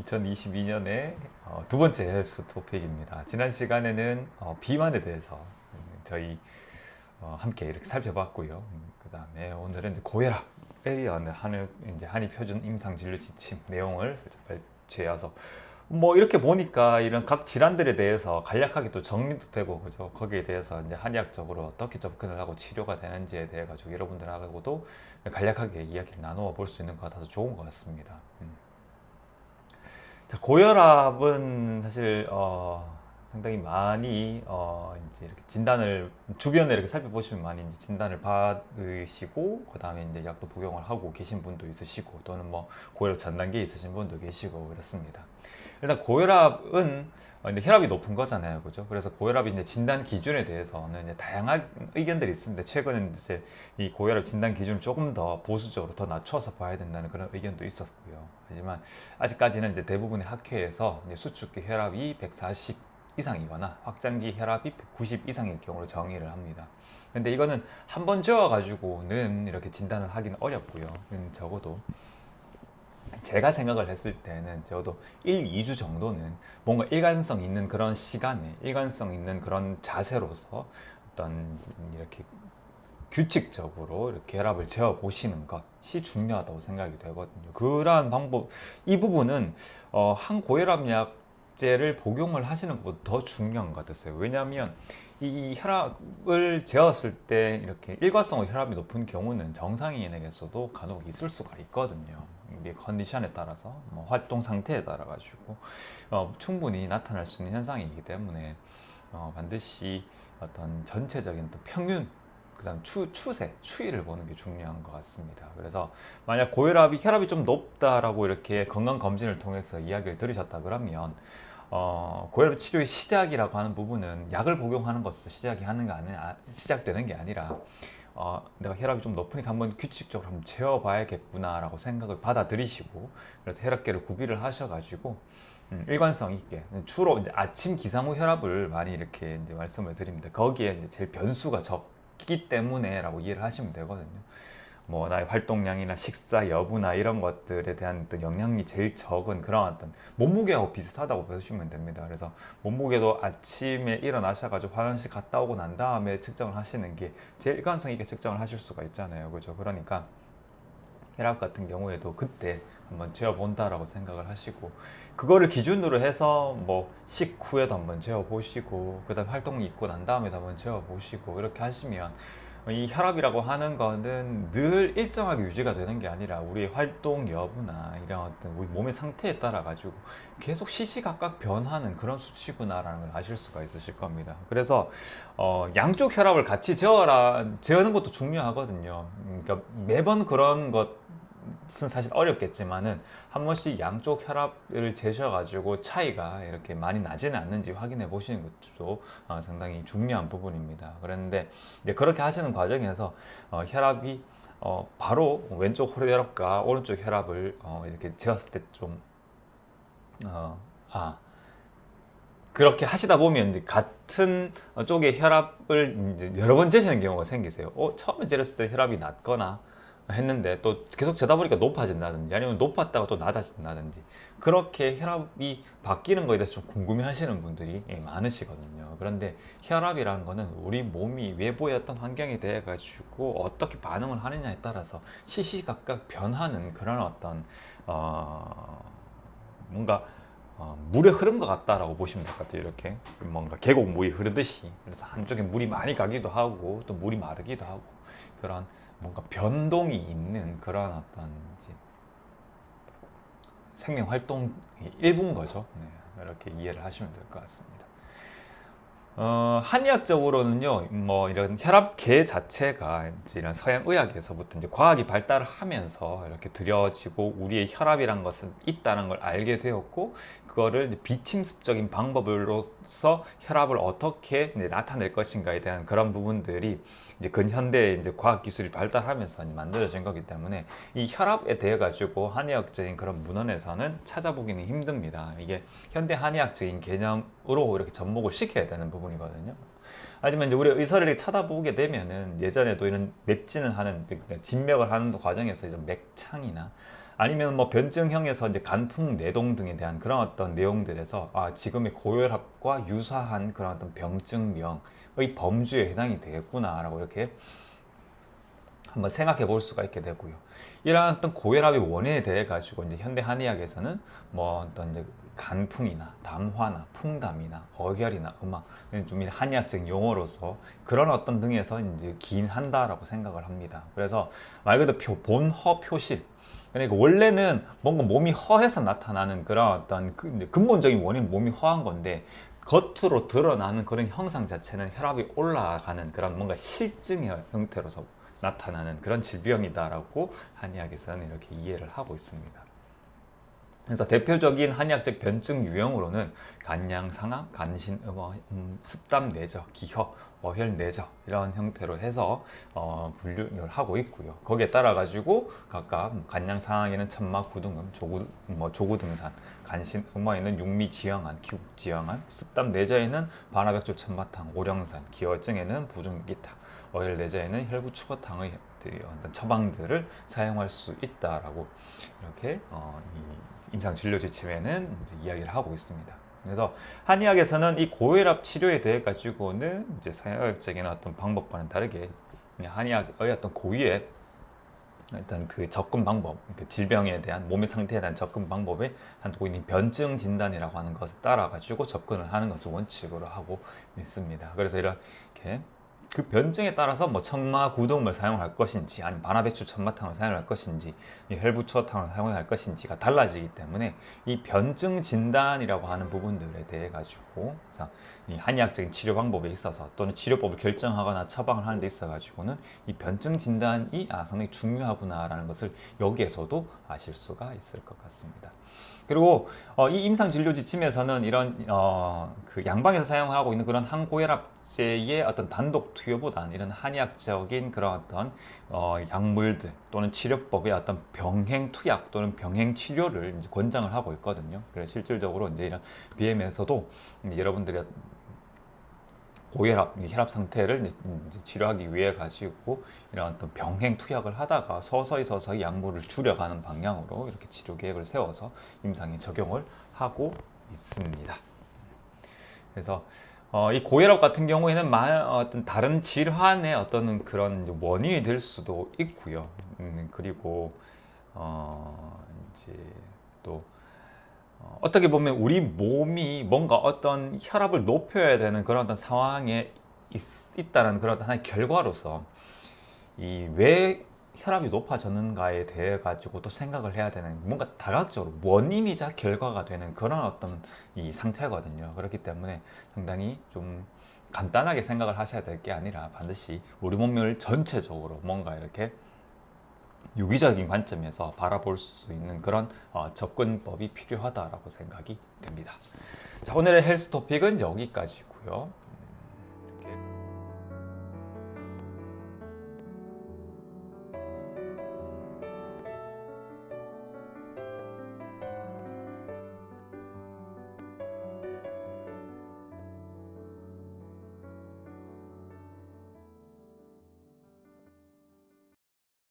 2022년에 두 번째 헬스 토픽입니다. 지난 시간에는 비만에 대해서 저희 함께 이렇게 살펴봤고요. 그 다음에 오늘은 이제 고혈압에 하는 이제 한의 표준 임상 진료 지침 내용을 살짝 발췌해서 뭐 이렇게 보니까 이런 각 질환들에 대해서 간략하게 또 정리도 되고 그죠. 거기에 대해서 이제 한의학적으로 어떻게 접근을 하고 치료가 되는지에 대해 가지고 여러분들하고도 간략하게 이야기를 나누어 볼 수 있는 것 같아서 좋은 것 같습니다. 자, 고혈압은 사실 상당히 많이 이제 이렇게 진단을 주변에 이렇게 살펴보시면 많이 이제 진단을 받으시고 그 다음에 이제 약도 복용을 하고 계신 분도 있으시고 또는 뭐 고혈압 전 단계에 있으신 분도 계시고 그렇습니다. 일단 고혈압은 이제 혈압이 높은 거잖아요, 그죠? 그래서 고혈압 이제 진단 기준에 대해서는 이제 다양한 의견들이 있습니다. 최근에 이제 이 고혈압 진단 기준을 조금 더 보수적으로 더 낮춰서 봐야 된다는 그런 의견도 있었고요. 하지만 아직까지는 이제 대부분의 학회에서 이제 수축기 혈압이 140 이상이거나 확장기 혈압이 190 이상일 경우로 정의를 합니다. 근데 이거는 한 번 재워가지고는 이렇게 진단을 하기는 어렵고요. 적어도 제가 생각을 했을 때는 적어도 1, 2주 정도는 뭔가 일관성 있는 그런 시간에 일관성 있는 그런 자세로서 어떤 이렇게 규칙적으로 이렇게 혈압을 재어 보시는 것이 중요하다고 생각이 되거든요. 그러한 방법, 이 부분은 항고혈압 약제를 복용을 하시는 것보다 더 중요한 것 같았어요. 왜냐하면 이 혈압을 재었을 때 이렇게 일관성으로 혈압이 높은 경우는 정상인에게서도 간혹 있을 수가 있거든요. 우리 컨디션에 따라서, 뭐 활동 상태에 따라 가지고 충분히 나타날 수 있는 현상이기 때문에 반드시 어떤 전체적인 또 평균 그다음 추이를 보는 게 중요한 것 같습니다. 그래서 만약 혈압이 좀 높다라고 이렇게 건강 검진을 통해서 이야기를 들으셨다 그러면 고혈압 치료의 시작이라고 하는 부분은 약을 복용하는 것에서 시작되는 게 아니라 내가 혈압이 좀 높으니까 한번 규칙적으로 한번 재어봐야겠구나라고 생각을 받아들이시고 그래서 혈압계를 구비를 하셔가지고 일관성 있게 주로 이제 아침 기상 후 혈압을 많이 이렇게 이제 말씀을 드립니다. 거기에 이제 제일 변수가 적기 때문에라고 이해를 하시면 되거든요. 뭐 나의 활동량이나 식사 여부나 이런 것들에 대한 어떤 영향이 제일 적은 그런 어떤 몸무게하고 비슷하다고 보시면 됩니다. 그래서 몸무게도 아침에 일어나셔가지고 화장실 갔다 오고 난 다음에 측정을 하시는 게 제일 일관성 있게 측정을 하실 수가 있잖아요. 그죠? 그러니까 혈압 같은 경우에도 그때 한번 재어본다라고 생각을 하시고 그거를 기준으로 해서 뭐 식후에도 한번 재어보시고 그 다음에 활동이 있고 난 다음에도 한번 재어보시고 이렇게 하시면 이 혈압이라고 하는 거는 늘 일정하게 유지가 되는 게 아니라 우리의 활동 여부나 이런 어떤 우리 몸의 상태에 따라 가지고 계속 시시각각 변하는 그런 수치구나라는 걸 아실 수가 있으실 겁니다. 그래서 양쪽 혈압을 같이 재는 것도 중요하거든요. 그러니까 매번 그런 것은 사실 어렵겠지만은 한 번씩 양쪽 혈압을 재셔가지고 차이가 이렇게 많이 나지는 않는지 확인해 보시는 것도 상당히 중요한 부분입니다. 그런데 이제 그렇게 하시는 과정에서 혈압이 바로 왼쪽 혈압과 오른쪽 혈압을 이렇게 재었을 때 좀 그렇게 하시다 보면 이제 같은 쪽의 혈압을 이제 여러 번 재시는 경우가 생기세요. 처음에 재렸을 때 혈압이 낮거나 했는데 또 계속 재다 보니까 높아진다든지 아니면 높았다가 또 낮아진다든지 그렇게 혈압이 바뀌는 거에 대해서 좀 궁금해 하시는 분들이 많으시거든요. 그런데 혈압이라는 거는 우리 몸이 외부의 어떤 환경에 대해 가지고 어떻게 반응을 하느냐에 따라서 시시각각 변하는 그런 어떤 뭔가 물의 흐름 것 같다라고 보시면 될 것 같아요. 이렇게 뭔가 계곡 물이 흐르듯이 그래서 한쪽에 물이 많이 가기도 하고 또 물이 마르기도 하고 그런 뭔가 변동이 있는 그런 어떤 생명 활동의 일부인 거죠. 네, 이렇게 이해를 하시면 될 것 같습니다. 한의학적으로는요, 뭐 이런 혈압계 자체가 이제 이런 서양 의학에서부터 이제 과학이 발달을 하면서 이렇게 들여지고 우리의 혈압이란 것은 있다는 걸 알게 되었고, 그거를 비침습적인 방법으로서 혈압을 어떻게 나타낼 것인가에 대한 그런 부분들이 이제 근현대 이제 과학 기술이 발달하면서 이제 만들어진 거기 때문에 이 혈압에 대해 가지고 한의학적인 그런 문헌에서는 찾아보기는 힘듭니다. 이게 현대 한의학적인 개념으로 이렇게 접목을 시켜야 되는 부분이거든요. 하지만 이제 우리 의사를 이렇게 찾아보게 되면은 예전에도 이런 맥진을 하는 진맥을 하는 과정에서 이제 맥창이나 아니면 뭐 변증형에서 이제 간풍, 내동 등에 대한 그런 어떤 내용들에서 지금의 고혈압과 유사한 그런 어떤 병증명의 범주에 해당이 되겠구나라고 이렇게 한번 생각해 볼 수가 있게 되고요. 이러한 어떤 고혈압의 원인에 대해 가지고 이제 현대 한의학에서는 뭐 어떤 이제 간풍이나 담화나 풍담이나 어결이나 음악, 좀 한의학적인 용어로서 그런 어떤 등에서 이제 기인한다라고 생각을 합니다. 그래서 말 그대로 본허 표실. 그러니까 원래는 뭔가 몸이 허해서 나타나는 그런 어떤 근본적인 원인은 몸이 허한 건데, 겉으로 드러나는 그런 형상 자체는 혈압이 올라가는 그런 뭔가 실증의 형태로서 나타나는 그런 질병이다라고 한의학에서는 이렇게 이해를 하고 있습니다. 그래서 대표적인 한의학적 변증 유형으로는 간양상악, 간신음어, 습담내저, 기허, 어혈내저 이런 형태로 해서 분류를 하고 있고요. 거기에 따라 가지고 각각 간양상악에는 천막, 구등음, 조구등산, 간신음어에는 육미지형안, 기국지형안, 습담내저에는 반화백조, 천마탕, 오령산, 기허증에는 보증기타, 어혈내저에는 혈구추어탕의 어떤 처방들을 사용할 수 있다라고 이렇게 임상진료 지침에는 이야기를 하고 있습니다. 그래서 한의학에서는 이 고혈압 치료에 대해 가지고는 이제 서양적인 어떤 방법과는 다르게 한의학의 어떤 고유의 일단 그 접근 방법, 그 질병에 대한 몸의 상태에 대한 접근 방법에 한두고 있는 변증 진단이라고 하는 것에 따라 가지고 접근을 하는 것을 원칙으로 하고 있습니다. 그래서 이렇게 그 변증에 따라서 뭐 천마 구등을 사용할 것인지 아니면 반화배추 천마탕을 사용할 것인지 혈부추어탕을 사용할 것인지가 달라지기 때문에 이 변증 진단이라고 하는 부분들에 대해 가지고 이 한의학적인 치료 방법에 있어서 또는 치료법을 결정하거나 처방을 하는 데 있어 가지고는 이 변증 진단이 상당히 중요하구나라는 것을 여기에서도 아실 수가 있을 것 같습니다. 그리고 이 임상진료 지침에서는 이런 그 양방에서 사용하고 있는 그런 항고혈압제의 어떤 단독 투여보다는 이런 한의학적인 그런 어떤 약물들 또는 치료법의 어떤 병행 투약 또는 병행 치료를 이제 권장을 하고 있거든요. 그래서 실질적으로 이제 이런 BM에서도 여러분들이 고혈압, 혈압 상태를 이제 치료하기 위해 가지고 이런 어떤 병행 투약을 하다가 서서히 약물을 줄여가는 방향으로 이렇게 치료 계획을 세워서 임상에 적용을 하고 있습니다. 그래서 이 고혈압 같은 경우에는 어떤 다른 질환의 어떤 그런 원인이 될 수도 있고요. 그리고 이제 또 어떻게 보면 우리 몸이 뭔가 어떤 혈압을 높여야 되는 그런 어떤 상황에 있다는 그런 하나의 결과로서 이 왜 혈압이 높아졌는가에 대해 가지고 또 생각을 해야 되는 뭔가 다각적으로 원인이자 결과가 되는 그런 어떤 이 상태거든요. 그렇기 때문에 상당히 좀 간단하게 생각을 하셔야 될 게 아니라 반드시 우리 몸을 전체적으로 뭔가 이렇게 유기적인 관점에서 바라볼 수 있는 그런 접근법이 필요하다라고 생각이 됩니다. 자, 오늘의 헬스 토픽은 여기까지고요.